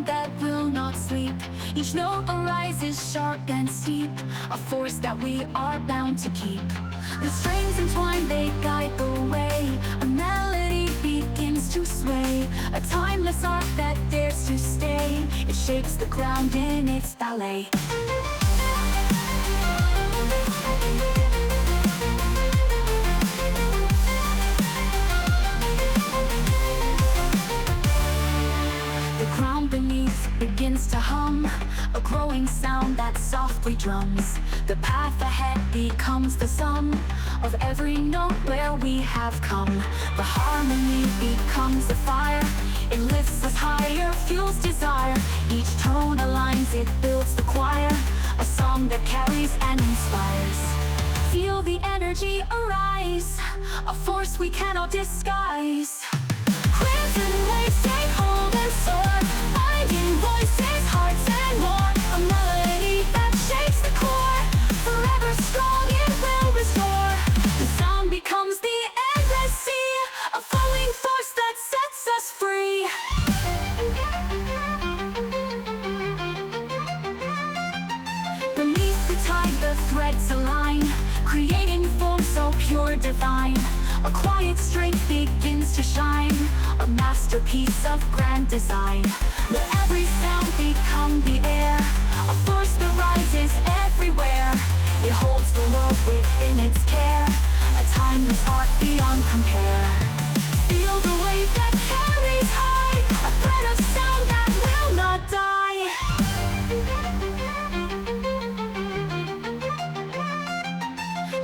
that will not sleep. Each note arises sharp and steep, a force that we are bound to keep. The strings entwined, they guide the way. A melody begins to sway, a timeless art that dares to stay. It shakes the ground in its ballet. Begins to hum, a growing sound that softly drums. The path ahead becomes the sum of every note where we have come. The harmony becomes the fire, it lifts us higher, fuels desire. Each tone aligns, it builds the choir, a song that carries and inspires. Feel the energy arise, a force we cannot disguise. Crimson waves take hold and soar, finding voices, hearts and more. A melody that shakes the core, forever strong it will restore. The sound becomes the endless sea, a flowing force that sets us free. Beneath the tide the threads align, creating form so pure, divine. A quiet strength begins to shine, a masterpiece of grand design. Let every sound become the air, a force that rises everywhere. It holds the world within its care, a timeless art beyond compare. Feel the wave that carries high, a thread of sound that will not die.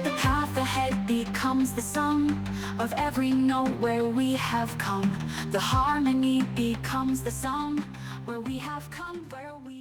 The path ahead becomes the sum of every note where we have come. The harmony becomes the sum where we have come, where we